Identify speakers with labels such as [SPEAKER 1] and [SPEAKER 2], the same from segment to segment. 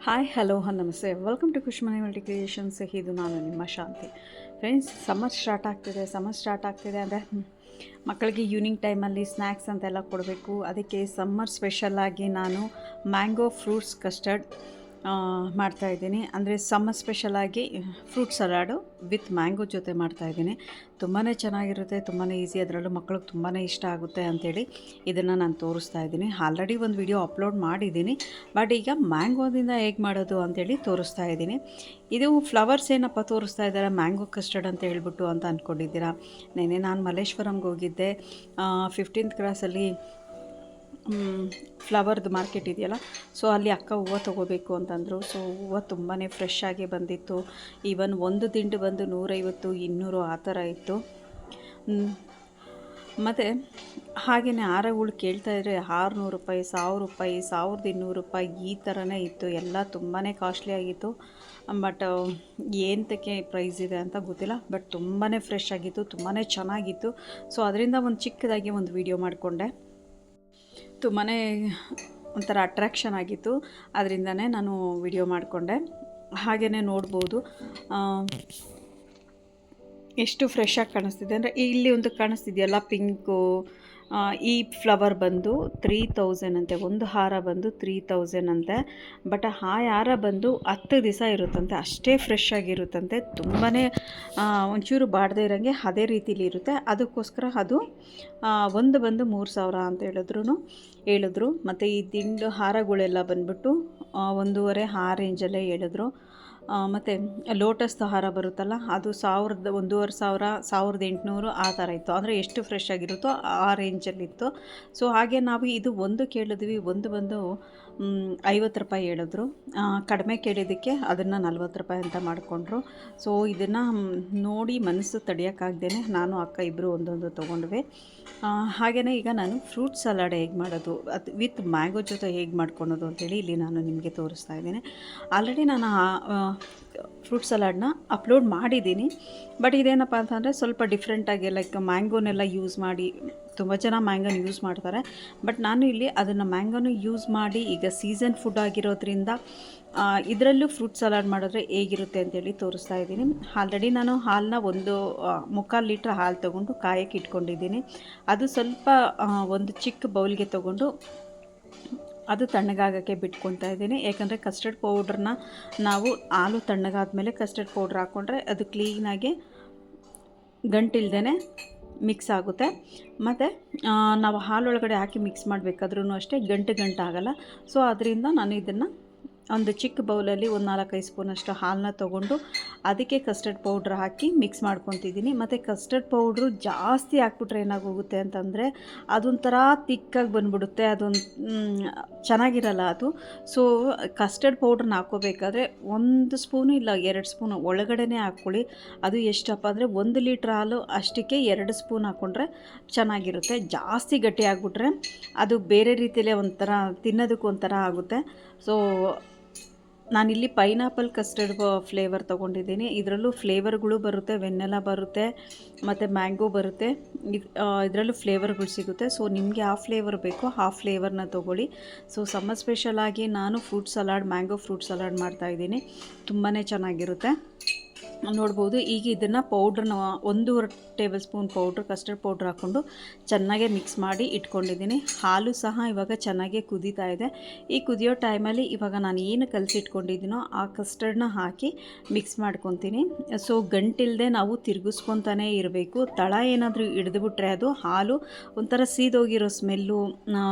[SPEAKER 1] Hi hello ನಮಸ್ತೆ welcome to Khushmani multi creations. ಇದು ನಾನು ನಿಮ್ಮ ಶಾಂತಿ. ಫ್ರೆಂಡ್ಸ್, ಸಮ್ಮರ್ ಸ್ಟಾರ್ಟ್ ಆಗ್ತಿದೆ ಅಂದರೆ ಮಕ್ಕಳಿಗೆ ಈವ್ನಿಂಗ್ ಟೈಮಲ್ಲಿ ಸ್ನ್ಯಾಕ್ಸ್ ಅಂತೆಲ್ಲ ಕೊಡಬೇಕು. ಅದಕ್ಕೆ ಸಮ್ಮರ್ ಸ್ಪೆಷಲಾಗಿ ನಾನು ಮ್ಯಾಂಗೋ ಫ್ರೂಟ್ಸ್ ಕಸ್ಟರ್ಡ್ ಮಾಡ್ತಾಯಿದ್ದೀನಿ. ಅಂದರೆ ಸಮ್ಮರ್ ಸ್ಪೆಷಲಾಗಿ ಫ್ರೂಟ್ ಸಲಾಡು ವಿತ್ ಮ್ಯಾಂಗೋ ಜೊತೆ ಮಾಡ್ತಾಯಿದ್ದೀನಿ. ತುಂಬಾ ಚೆನ್ನಾಗಿರುತ್ತೆ, ತುಂಬಾ ಈಸಿ, ಅದರಲ್ಲೂ ಮಕ್ಕಳಿಗೆ ತುಂಬಾ ಇಷ್ಟ ಆಗುತ್ತೆ ಅಂಥೇಳಿ ಇದನ್ನು ನಾನು ತೋರಿಸ್ತಾ ಇದ್ದೀನಿ. ಆಲ್ರೆಡಿ ಒಂದು ವಿಡಿಯೋ ಅಪ್ಲೋಡ್ ಮಾಡಿದ್ದೀನಿ, ಬಟ್ ಈಗ ಮ್ಯಾಂಗೋದಿಂದ ಹೇಗೆ ಮಾಡೋದು ಅಂಥೇಳಿ ತೋರಿಸ್ತಾ ಇದ್ದೀನಿ. ಇದು ಫ್ಲವರ್ಸ್ ಏನಪ್ಪ ತೋರಿಸ್ತಾ ಇದ್ದಾರೆ ಮ್ಯಾಂಗೋ ಕಸ್ಟರ್ಡ್ ಅಂತ ಹೇಳ್ಬಿಟ್ಟು ಅಂತ ಅಂದ್ಕೊಂಡಿದ್ದೀರಾ. ನೆನ್ನೆ ನಾನು ಮಲ್ಲೇಶ್ವರಂಗೆ ಹೋಗಿದ್ದೆ. 15th ಕ್ರಾಸಲ್ಲಿ ಫ್ಲವರ್ದು ಮಾರ್ಕೆಟ್ ಇದೆಯಲ್ಲ, ಸೊ ಅಲ್ಲಿ ಅಕ್ಕ ಹೂವು ತೊಗೋಬೇಕು ಅಂತಂದರು. ಸೊ ಹೂವು ತುಂಬಾ ಫ್ರೆಶ್ ಆಗಿ ಬಂದಿತ್ತು. ಈವನ್ ಒಂದು ದಿಂಡು ಬಂದು 150, 200 ಆ ಥರ ಇತ್ತು. ಮತ್ತು ಹಾಗೆಯೇ ಹಾರಗಳು ಕೇಳ್ತಾಯಿದ್ರೆ 600 ರೂಪಾಯಿ, 1000 ರೂಪಾಯಿ, 1200 ರೂಪಾಯಿ ಈ ಥರನೇ ಇತ್ತು. ಎಲ್ಲ ತುಂಬಾ ಕಾಸ್ಟ್ಲಿ ಆಗಿತ್ತು. ಬಟ್ ಏನಕ್ಕೆ ಪ್ರೈಸ್ ಇದೆ ಅಂತ ಗೊತ್ತಿಲ್ಲ, ಬಟ್ ತುಂಬಾ ಫ್ರೆಶ್ ಆಗಿತ್ತು, ತುಂಬಾ ಚೆನ್ನಾಗಿತ್ತು. ಸೊ ಅದರಿಂದ ಒಂದು ಚಿಕ್ಕದಾಗಿ ಒಂದು ವಿಡಿಯೋ ಮಾಡಿಕೊಂಡೆ. ತುಂಬಾ ಒಂಥರ ಅಟ್ರ್ಯಾಕ್ಷನ್ ಆಗಿತ್ತು, ಅದರಿಂದನೇ ನಾನು ವಿಡಿಯೋ ಮಾಡಿಕೊಂಡೆ. ಹಾಗೆಯೇ ನೋಡ್ಬೋದು ಎಷ್ಟು ಫ್ರೆಶ್ಶಾಗಿ ಕಾಣಿಸ್ತಿದೆ ಅಂದರೆ, ಇಲ್ಲಿ ಒಂದು ಕಾಣಿಸ್ತಿದೆಯಲ್ಲ ಪಿಂಕು, ಈ ಫ್ಲವರ್ ಬಂದು 3000 ಅಂತೆ. ಒಂದು ಹಾರ ಬಂದು 3000 ಅಂತೆ. ಬಟ್ ಆ ಹಾರ ಬಂದು 10 ದಿವಸ ಇರುತ್ತಂತೆ, ಅಷ್ಟೇ ಫ್ರೆಶ್ ಆಗಿರುತ್ತಂತೆ. ತುಂಬಾ ಒಂಚೂರು ಬಾಡದೇ ಇರೋಂಗೆ ಅದೇ ರೀತಿಲಿ ಇರುತ್ತೆ. ಅದಕ್ಕೋಸ್ಕರ ಅದು ಒಂದು ಬಂದು 3000 ಅಂತ ಹೇಳಿದ್ರು. ಮತ್ತು ಈ ದಿಂಡು ಹಾರಗಳೆಲ್ಲ ಬಂದ್ಬಿಟ್ಟು 1.5 ಆ ರೇಂಜಲ್ಲೇ ಹೇಳಿದ್ರು. ಮತ್ತು ಲೋಟಸ್ ಹಾರ ಬರುತ್ತಲ್ಲ, ಅದು 1000, 1500, 1800 ಆ ಥರ ಇತ್ತು. ಅಂದರೆ ಎಷ್ಟು ಫ್ರೆಶ್ ಆಗಿರುತ್ತೋ ಆ ರೇಂಜಲ್ಲಿತ್ತು. ಸೊ ಹಾಗೆ ನಾವು ಇದು ಒಂದು ಕೇಳಿದ್ವಿ, ಒಂದು ಬಂದು 50 ರೂಪಾಯಿ ಹೇಳಿದ್ರು. ಕಡಿಮೆ ಕೇಳಿದ್ದಕ್ಕೆ ಅದನ್ನು 40 ರೂಪಾಯಿ ಅಂತ ಮಾಡಿಕೊಂಡ್ರು. ಸೊ ಇದನ್ನು ನೋಡಿ ಮನಸ್ಸು ತಡೆಯೋಕ್ಕಾಗ್ದೇ ನಾನು ಅಕ್ಕ ಇಬ್ಬರು ಒಂದೊಂದು ತೊಗೊಂಡ್ವಿ. ಹಾಗೆಯೇ ಈಗ ನಾನು ಫ್ರೂಟ್ ಸಲಾಡ್ ಹೇಗೆ ಮಾಡೋದು, ಅದು ವಿತ್ ಮ್ಯಾಂಗೋ ಜೊತೆ ಹೇಗೆ ಮಾಡ್ಕೊಳೋದು ಅಂತೇಳಿ ಇಲ್ಲಿ ನಾನು ನಿಮಗೆ ತೋರಿಸ್ತಾ ಇದ್ದೀನಿ. ಆಲ್ರೆಡಿ ನಾನು ಫ್ರೂಟ್ ಸಲಾಡ್ನ ಅಪ್ಲೋಡ್ ಮಾಡಿದ್ದೀನಿ. ಬಟ್ ಇದೇನಪ್ಪ ಅಂತಂದರೆ ಸ್ವಲ್ಪ ಡಿಫ್ರೆಂಟಾಗಿ, ಲೈಕ್ ಮ್ಯಾಂಗೋನೆಲ್ಲ ಯೂಸ್ ಮಾಡಿ, ತುಂಬ ಜನ ಮ್ಯಾಂಗೋನ ಯೂಸ್ ಮಾಡ್ತಾರೆ. ಬಟ್ ನಾನು ಇಲ್ಲಿ ಅದನ್ನು ಮ್ಯಾಂಗೋನ ಯೂಸ್ ಮಾಡಿ, ಈಗ ಸೀಸನ್ ಫುಡ್ ಆಗಿರೋದ್ರಿಂದ ಇದರಲ್ಲೂ ಫ್ರೂಟ್ ಸಲಾಡ್ ಮಾಡಿದ್ರೆ ಹೇಗಿರುತ್ತೆ ಅಂತೇಳಿ ತೋರಿಸ್ತಾ ಇದ್ದೀನಿ. ಆಲ್ರೆಡಿ ನಾನು ಹಾಲನ್ನ 1.25 ಲೀಟ್ರ್ ಹಾಲು ತೊಗೊಂಡು ಕಾಯಕ್ಕೆ ಇಟ್ಕೊಂಡಿದ್ದೀನಿ. ಅದು ಸ್ವಲ್ಪ ಒಂದು ಚಿಕ್ಕ ಬೌಲ್ಗೆ ತೊಗೊಂಡು ಅದು ತಣ್ಣಗಾಗೋಕ್ಕೆ ಬಿಟ್ಕೊತಾ ಇದ್ದೀನಿ. ಯಾಕಂದರೆ ಕಸ್ಟರ್ಡ್ ಪೌಡ್ರನ್ನ ನಾವು ಹಾಲು ತಣ್ಣಗಾದ್ಮೇಲೆ ಕಸ್ಟರ್ಡ್ ಪೌಡ್ರ್ ಹಾಕ್ಕೊಂಡ್ರೆ ಅದು ಕ್ಲೀನಾಗಿ ಗಂಟಿಲ್ದೇ ಮಿಕ್ಸ್ ಆಗುತ್ತೆ. ಮತ್ತು ನಾವು ಹಾಲೊಳಗಡೆ ಹಾಕಿ ಮಿಕ್ಸ್ ಮಾಡಬೇಕಾದ್ರೂ ಅಷ್ಟೇ ಗಂಟು ಆಗಲ್ಲ. ಸೊ ಅದರಿಂದ ನಾನು ಇದನ್ನು ಒಂದು ಚಿಕ್ಕ ಬೌಲಲ್ಲಿ ಒಂದು 4-5 ಸ್ಪೂನಷ್ಟು ಹಾಲನ್ನ ತೊಗೊಂಡು ಅದಕ್ಕೆ ಕಸ್ಟರ್ಡ್ ಪೌಡ್ರ್ ಹಾಕಿ ಮಿಕ್ಸ್ ಮಾಡ್ಕೊತಿದ್ದೀನಿ. ಮತ್ತು ಕಸ್ಟರ್ಡ್ ಪೌಡ್ರು ಜಾಸ್ತಿ ಹಾಕ್ಬಿಟ್ರೆ ಏನಾಗೋಗುತ್ತೆ ಅಂತಂದರೆ ಅದೊಂಥರ ತಿಕ್ಕಾಗಿ ಬಂದುಬಿಡುತ್ತೆ, ಅದೊಂದು ಚೆನ್ನಾಗಿರಲ್ಲ ಅದು. ಸೊ ಕಸ್ಟರ್ಡ್ ಪೌಡ್ರನ್ನ ಹಾಕ್ಕೋಬೇಕಾದ್ರೆ 1 ಸ್ಪೂನು ಇಲ್ಲ 2 ಸ್ಪೂನು ಒಳಗಡೆ ಹಾಕ್ಕೊಳ್ಳಿ. ಅದು ಎಷ್ಟಪ್ಪ ಅಂದರೆ 1 ಲೀಟ್ರ್ ಹಾಲು ಅಷ್ಟಕ್ಕೆ 2 ಸ್ಪೂನ್ ಹಾಕ್ಕೊಂಡ್ರೆ ಚೆನ್ನಾಗಿರುತ್ತೆ. ಜಾಸ್ತಿ ಗಟ್ಟಿ ಆಗಿಬಿಟ್ರೆ ಅದು ಬೇರೆ ರೀತಿಯಲ್ಲೇ ಒಂಥರ ತಿನ್ನೋದಕ್ಕೆ ಒಂಥರ ಆಗುತ್ತೆ. ಸೊ ನಾನಿಲ್ಲಿ ಪೈನಾಪಲ್ ಕಸ್ಟರ್ಡ್ ಫ್ಲೇವರ್ ತೊಗೊಂಡಿದ್ದೀನಿ. ಇದರಲ್ಲೂ ಫ್ಲೇವರ್ಗಳು ಬರುತ್ತೆ, ವೆನ್ನೆಲ್ಲ ಬರುತ್ತೆ, ಮತ್ತು ಮ್ಯಾಂಗೋ ಬರುತ್ತೆ. ಇದರಲ್ಲೂ ಫ್ಲೇವರ್ಗಳು ಸಿಗುತ್ತೆ. ಸೊ ನಿಮಗೆ ಆ ಫ್ಲೇವರ್ ಬೇಕೋ ಆ ಫ್ಲೇವರ್ನ ತೊಗೊಳ್ಳಿ. ಸೊ ಸಮ್ಮರ್ ಸ್ಪೆಷಲಾಗಿ ನಾನು ಮ್ಯಾಂಗೋ ಫ್ರೂಟ್ ಸಲಾಡ್ ಮಾಡ್ತಾಯಿದ್ದೀನಿ. ತುಂಬಾ ಚೆನ್ನಾಗಿರುತ್ತೆ. ನೋಡ್ಬೋದು. ಈಗ ಇದನ್ನು ಪೌಡ್ರನ್ನ 1.5 ಟೇಬಲ್ ಸ್ಪೂನ್ ಕಸ್ಟರ್ಡ್ ಪೌಡ್ರ್ ಹಾಕ್ಕೊಂಡು ಚೆನ್ನಾಗೇ ಮಿಕ್ಸ್ ಮಾಡಿ ಇಟ್ಕೊಂಡಿದ್ದೀನಿ. ಹಾಲು ಸಹ ಇವಾಗ ಚೆನ್ನಾಗೇ ಕುದೀತಾ ಇದೆ. ಈ ಕುದಿಯೋ ಟೈಮಲ್ಲಿ ಇವಾಗ ನಾನು ಏನು ಕಲಸಿಟ್ಕೊಂಡಿದ್ದೀನೋ ಆ ಕಸ್ಟರ್ಡ್ನ ಹಾಕಿ ಮಿಕ್ಸ್ ಮಾಡ್ಕೊತೀನಿ. ಸೊ ಗಂಟಿಲ್ಲದೆ ನಾವು ತಿರುಗಿಸ್ಕೊತಾನೇ ಇರಬೇಕು. ತಳ ಏನಾದರೂ ಹಿಡಿದುಬಿಟ್ರೆ ಅದು ಹಾಲು ಒಂಥರ ಸೀದೋಗಿರೋ ಸ್ಮೆಲ್ಲು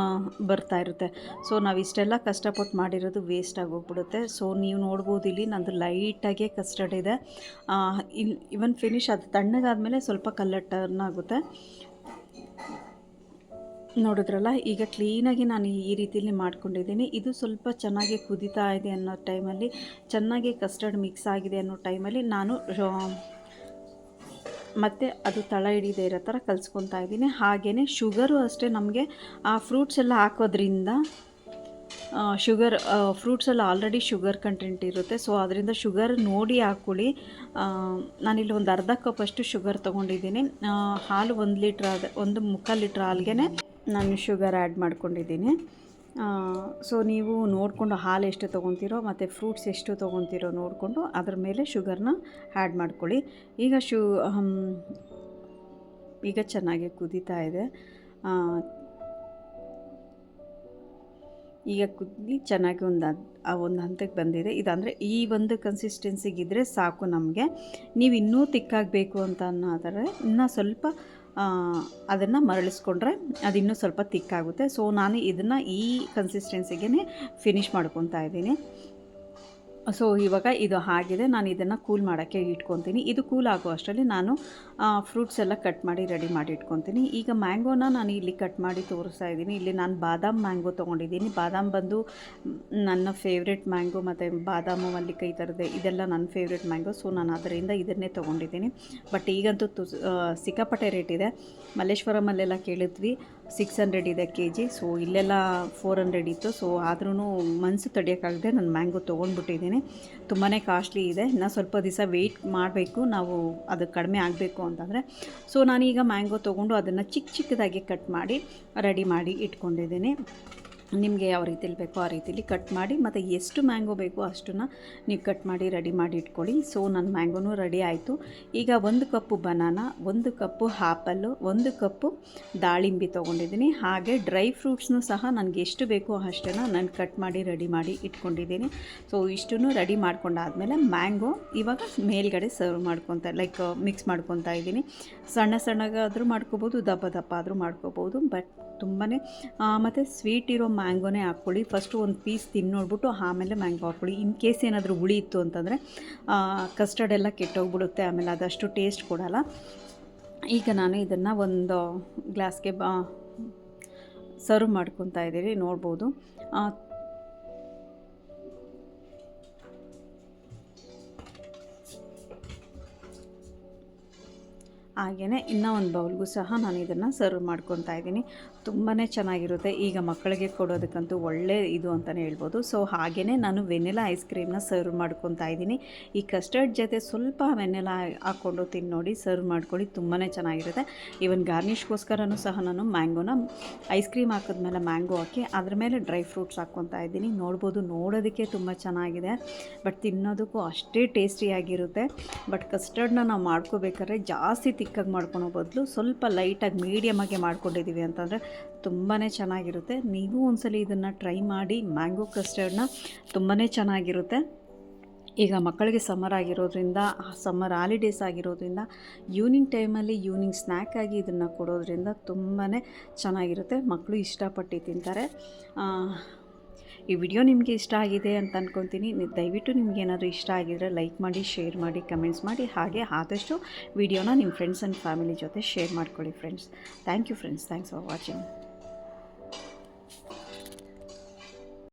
[SPEAKER 1] ಬರ್ತಾ ಇರುತ್ತೆ. ಸೊ ನಾವು ಇಷ್ಟೆಲ್ಲ ಕಷ್ಟಪಟ್ಟು ಮಾಡಿರೋದು ವೇಸ್ಟ್ ಆಗೋಗ್ಬಿಡುತ್ತೆ. ಸೊ ನೀವು ನೋಡ್ಬೋದು, ಇಲ್ಲಿ ನಂದು ಲೈಟಾಗೆ ಕಸ್ಟರ್ಡ್ ಇದೆ. ಇವನ್ ಫಿನಿಶ್ ಅದು ತಣ್ಣಗಾದ್ಮೇಲೆ ಸ್ವಲ್ಪ ಕಲರ್ ಟರ್ನ್ ಆಗುತ್ತೆ. ನೋಡಿದ್ರಲ್ಲ, ಈಗ ಕ್ಲೀನಾಗಿ ನಾನು ಈ ರೀತಿಯಲ್ಲಿ ಮಾಡ್ಕೊಂಡಿದ್ದೀನಿ. ಇದು ಸ್ವಲ್ಪ ಚೆನ್ನಾಗಿ ಕುದೀತಾ ಇದೆ ಅನ್ನೋ ಟೈಮಲ್ಲಿ, ಚೆನ್ನಾಗಿ ಕಸ್ಟರ್ಡ್ ಮಿಕ್ಸ್ ಆಗಿದೆ ಅನ್ನೋ ಟೈಮಲ್ಲಿ ನಾನು ಮತ್ತು ಅದು ತಳ ಹಿಡಿದೇ ಇರೋ ಥರ ಕಲಿಸ್ಕೊತಾ ಇದ್ದೀನಿ. ಹಾಗೆಯೇ ಶುಗರು ಅಷ್ಟೇ, ನಮಗೆ ಆ ಫ್ರೂಟ್ಸ್ ಎಲ್ಲ ಹಾಕೋದ್ರಿಂದ ಫ್ರೂಟ್ಸಲ್ಲಿ ಆಲ್ರೆಡಿ ಶುಗರ್ ಕಂಟೆಂಟ್ ಇರುತ್ತೆ. ಸೊ ಅದರಿಂದ ಶುಗರ್ ನೋಡಿ ಹಾಕ್ಕೊಳ್ಳಿ. ನಾನಿಲ್ಲಿ ಒಂದು ಅರ್ಧ ಕಪ್ಪಷ್ಟು ಶುಗರ್ ತೊಗೊಂಡಿದ್ದೀನಿ. ಹಾಲು 1 ಲೀಟ್ರ್ 1.25 ಲೀಟ್ರ್ ಹಾಲಿಗೆ ನಾನು ಶುಗರ್ ಆ್ಯಡ್ ಮಾಡ್ಕೊಂಡಿದ್ದೀನಿ. ಸೊ ನೀವು ನೋಡಿಕೊಂಡು ಹಾಲು ಎಷ್ಟು ತೊಗೊತೀರೋ ಮತ್ತು ಫ್ರೂಟ್ಸ್ ಎಷ್ಟು ತೊಗೊತೀರೋ ನೋಡಿಕೊಂಡು ಅದ್ರ ಮೇಲೆ ಶುಗರ್ನ ಆ್ಯಡ್ ಮಾಡ್ಕೊಳ್ಳಿ. ಈಗ ಚೆನ್ನಾಗಿ ಕುದೀತಾ ಇದೆ. ಈಗ ಕುದಿ ಚೆನ್ನಾಗಿ ಒಂದು ಹಂತಕ್ಕೆ ಬಂದಿದೆ. ಇದಂದರೆ ಈ ಒಂದು ಕನ್ಸಿಸ್ಟೆನ್ಸಿಗಿದ್ದರೆ ಸಾಕು ನಮಗೆ. ನೀವು ಇನ್ನೂ ತಿಕ್ಕಾಗಬೇಕು ಅಂತ ಅನ್ನೋದಾದರೆ ಇನ್ನೂ ಸ್ವಲ್ಪ ಅದನ್ನು ಮರಳಿಸ್ಕೊಂಡ್ರೆ ಅದು ಇನ್ನೂ ಸ್ವಲ್ಪ ತಿಕ್ಕಾಗುತ್ತೆ. ಸೊ ನಾನು ಇದನ್ನು ಈ ಕನ್ಸಿಸ್ಟೆನ್ಸಿಗೆ ಫಿನಿಷ್ ಮಾಡ್ಕೊತಾ ಇದ್ದೀನಿ. ಸೊ ಇವಾಗ ಇದು ಆಗಿದೆ. ನಾನು ಇದನ್ನು ಕೂಲ್ ಮಾಡೋಕ್ಕೆ ಇಟ್ಕೊತೀನಿ. ಇದು ಕೂಲ್ ಆಗೋ ಅಷ್ಟರಲ್ಲಿ ನಾನು ಫ್ರೂಟ್ಸ್ ಎಲ್ಲ ಕಟ್ ಮಾಡಿ ರೆಡಿ ಮಾಡಿ ಇಟ್ಕೊತೀನಿ. ಈಗ ಮ್ಯಾಂಗೋನ ನಾನು ಇಲ್ಲಿ ಕಟ್ ಮಾಡಿ ತೋರಿಸ್ತಾ ಇದ್ದೀನಿ. ಇಲ್ಲಿ ನಾನು ಬಾದಾಮ್ ಮ್ಯಾಂಗೋ ತೊಗೊಂಡಿದ್ದೀನಿ. ಬಾದಾಮ್ ಬಂದು ನನ್ನ ಫೇವ್ರೆಟ್ ಮ್ಯಾಂಗೋ, ಮತ್ತು ಬಾದಾಮು ಮಲ್ಲಿಕಾಯಿ ಥರದ್ದು ಇದೆಲ್ಲ ನನ್ನ ಫೇವ್ರೆಟ್ ಮ್ಯಾಂಗೋ. ಸೊ ನಾನು ಅದರಿಂದ ಇದನ್ನೇ ತೊಗೊಂಡಿದ್ದೀನಿ. ಬಟ್ ಈಗಂತೂ ಸಿಕ್ಕಾಪಟ್ಟೆ ರೇಟ್ ಇದೆ. ಮಲ್ಲೇಶ್ವರಮಲ್ಲೆಲ್ಲ ಕೇಳಿದ್ವಿ 600 ಇದೆ kg. ಸೊ ಇಲ್ಲೆಲ್ಲ 400 ಇತ್ತು. ಸೊ ಆದ್ರೂ ಮನಸ್ಸು ತಡೆಯೋಕ್ಕಾಗದೆ ನಾನು ಮ್ಯಾಂಗೋ ತೊಗೊಂಡ್ಬಿಟ್ಟಿದ್ದೀನಿ. ತುಂಬಾ ಕಾಸ್ಟ್ಲಿ ಇದೆ. ಇನ್ನೂ ಸ್ವಲ್ಪ ದಿವಸ ವೆಯ್ಟ್ ಮಾಡಬೇಕು ನಾವು, ಅದು ಕಡಿಮೆ ಆಗಬೇಕು ಅಂತಂದರೆ. ಸೊ ನಾನೀಗ ಮ್ಯಾಂಗೋ ತೊಗೊಂಡು ಅದನ್ನು ಚಿಕ್ಕದಾಗಿ ಕಟ್ ಮಾಡಿ ರೆಡಿ ಮಾಡಿ ಇಟ್ಕೊಂಡಿದ್ದೀನಿ. ನಿಮಗೆ ಯಾವ ರೀತಿಲಿ ಬೇಕೋ ಆ ರೀತಿಲಿ ಕಟ್ ಮಾಡಿ, ಮತ್ತು ಎಷ್ಟು ಮ್ಯಾಂಗೋ ಬೇಕೋ ಅಷ್ಟನ್ನು ನೀವು ಕಟ್ ಮಾಡಿ ರೆಡಿ ಮಾಡಿ ಇಟ್ಕೊಳ್ಳಿ. ಸೊ ನನ್ನ ಮ್ಯಾಂಗೋನೂ ರೆಡಿ ಆಯಿತು. ಈಗ 1 ಕಪ್ಪು ಬನಾನಾ, 1 ಕಪ್ಪು ಆ್ಯಪಲ್ಲು, 1 ಕಪ್ಪು ದಾಳಿಂಬೆ ತೊಗೊಂಡಿದ್ದೀನಿ. ಹಾಗೆ ಡ್ರೈ ಫ್ರೂಟ್ಸ್ನೂ ಸಹ ನನಗೆ ಎಷ್ಟು ಬೇಕೋ ಅಷ್ಟನ್ನು ನಾನು ಕಟ್ ಮಾಡಿ ರೆಡಿ ಮಾಡಿ ಇಟ್ಕೊಂಡಿದ್ದೀನಿ. ಸೊ ಇಷ್ಟನ್ನು ರೆಡಿ ಮಾಡ್ಕೊಂಡಾದಮೇಲೆ ಮ್ಯಾಂಗೋ ಇವಾಗ ಮೇಲ್ಗಡೆ ಸರ್ವ್ ಮಿಕ್ಸ್ ಮಾಡ್ಕೊತಾ ಇದ್ದೀನಿ. ಸಣ್ಣಗಾದರೂ ಮಾಡ್ಕೋಬೋದು, ದಪ್ಪ ಆದರೂ ಮಾಡ್ಕೋಬೋದು. ಬಟ್ ತುಂಬಾ ಮತ್ತು ಸ್ವೀಟ್ ಇರೋ ಮ್ಯಾಂಗೋನೇ ಹಾಕ್ಕೊಳ್ಳಿ. ಫಸ್ಟು ಒಂದು ಪೀಸ್ ತಿಂದು ನೋಡ್ಬಿಟ್ಟು ಆಮೇಲೆ ಮ್ಯಾಂಗೋ ಹಾಕ್ಕೊಳ್ಳಿ. ಇನ್ ಕೇಸ್ ಏನಾದರೂ ಹುಳಿ ಇತ್ತು ಅಂತಂದರೆ ಕಸ್ಟರ್ಡ್ ಎಲ್ಲ ಕೆಟ್ಟೋಗ್ಬಿಡುತ್ತೆ, ಆಮೇಲೆ ಅದಷ್ಟು ಟೇಸ್ಟ್ ಕೊಡಲ್ಲ. ಈಗ ನಾನು ಇದನ್ನು ಒಂದು ಗ್ಲಾಸ್ಗೆ ಸರ್ವ್ ಮಾಡ್ಕೊತಾ ಇದ್ದೀವಿ, ನೋಡ್ಬೋದು. ಹಾಗೆಯೇ ಇನ್ನೂ ಒಂದು ಬೌಲ್ಗೂ ಸಹ ನಾನು ಇದನ್ನು ಸರ್ವ್ ಮಾಡ್ಕೊತಾ ಇದ್ದೀನಿ. ತುಂಬಾ ಚೆನ್ನಾಗಿರುತ್ತೆ. ಈಗ ಮಕ್ಕಳಿಗೆ ಕೊಡೋದಕ್ಕಂತೂ ಒಳ್ಳೆ ಇದು ಅಂತಲೇ ಹೇಳ್ಬೋದು. ಸೊ ಹಾಗೆಯೇ ನಾನು ವೆನಿಲಾ ಐಸ್ ಕ್ರೀಮ್ನ ಸರ್ವ್ ಮಾಡ್ಕೊತಾ ಇದ್ದೀನಿ. ಈ ಕಸ್ಟರ್ಡ್ ಜೊತೆ ಸ್ವಲ್ಪ ವೆನಿಲಾ ಹಾಕ್ಕೊಂಡು ತಿಂದು ನೋಡಿ, ಸರ್ವ್ ಮಾಡ್ಕೊಳ್ಳಿ, ತುಂಬಾ ಚೆನ್ನಾಗಿರುತ್ತೆ. ಈವನ್ ಗಾರ್ನಿಷ್ಗೋಸ್ಕರನೂ ಸಹ ನಾನು ಮ್ಯಾಂಗೋನ ಐಸ್ ಕ್ರೀಮ್ ಹಾಕಿದ್ಮೇಲೆ ಮ್ಯಾಂಗೋ ಹಾಕಿ ಅದ್ರ ಮೇಲೆ ಡ್ರೈ ಫ್ರೂಟ್ಸ್ ಹಾಕ್ಕೊತಾ ಇದ್ದೀನಿ. ನೋಡ್ಬೋದು, ನೋಡೋದಕ್ಕೆ ತುಂಬ ಚೆನ್ನಾಗಿದೆ, ಬಟ್ ತಿನ್ನೋದಕ್ಕೂ ಅಷ್ಟೇ ಟೇಸ್ಟಿಯಾಗಿರುತ್ತೆ. ಬಟ್ ಕಸ್ಟರ್ಡ್ನ ನಾವು ಮಾಡ್ಕೋಬೇಕಾದ್ರೆ ಜಾಸ್ತಿ ತಿಕ್ಕಾಗಿ ಮಾಡ್ಕೊಳೋ ಬದಲು ಸ್ವಲ್ಪ ಲೈಟಾಗಿ ಮೀಡಿಯಮಾಗಿ ಮಾಡ್ಕೊಂಡಿದ್ದೀವಿ ಅಂತಂದರೆ ತುಂಬಾ ಚೆನ್ನಾಗಿರುತ್ತೆ. ನೀವು ಒಂದ್ಸಲ ಇದನ್ನು ಟ್ರೈ ಮಾಡಿ. ಮ್ಯಾಂಗೋ ಕಸ್ಟರ್ಡ್ನ ತುಂಬಾ ಚೆನ್ನಾಗಿರುತ್ತೆ. ಈಗ ಮಕ್ಕಳಿಗೆ ಸಮ್ಮರ್ ಆಗಿರೋದ್ರಿಂದ, ಸಮ್ಮರ್ ಹಾಲಿಡೇಸ್ ಆಗಿರೋದ್ರಿಂದ ಈವ್ನಿಂಗ್ ಟೈಮಲ್ಲಿ ಈವ್ನಿಂಗ್ ಸ್ನ್ಯಾಕ್ ಆಗಿ ಇದನ್ನು ಕೊಡೋದ್ರಿಂದ ತುಂಬಾ ಚೆನ್ನಾಗಿರುತ್ತೆ. ಮಕ್ಕಳು ಇಷ್ಟಪಟ್ಟು ತಿಂತಾರೆ. ಈ ವಿಡಿಯೋ ನಿಮಗೆ ಇಷ್ಟ ಆಗಿದೆ ಅಂತ ಅಂದ್ಕೊತೀನಿ. ದಯವಿಟ್ಟು ನಿಮಗೇನಾದರೂ ಇಷ್ಟ ಆಗಿದರೆ ಲೈಕ್ ಮಾಡಿ, ಶೇರ್ ಮಾಡಿ, ಕಮೆಂಟ್ಸ್ ಮಾಡಿ. ಹಾಗೆ ಆದಷ್ಟು ವಿಡಿಯೋನ ನಿಮ್ಮ ಫ್ರೆಂಡ್ಸ್ ಆ್ಯಂಡ್ ಫ್ಯಾಮಿಲಿ ಜೊತೆ ಶೇರ್ ಮಾಡ್ಕೊಳ್ಳಿ friends. Thank you friends. Thanks for watching.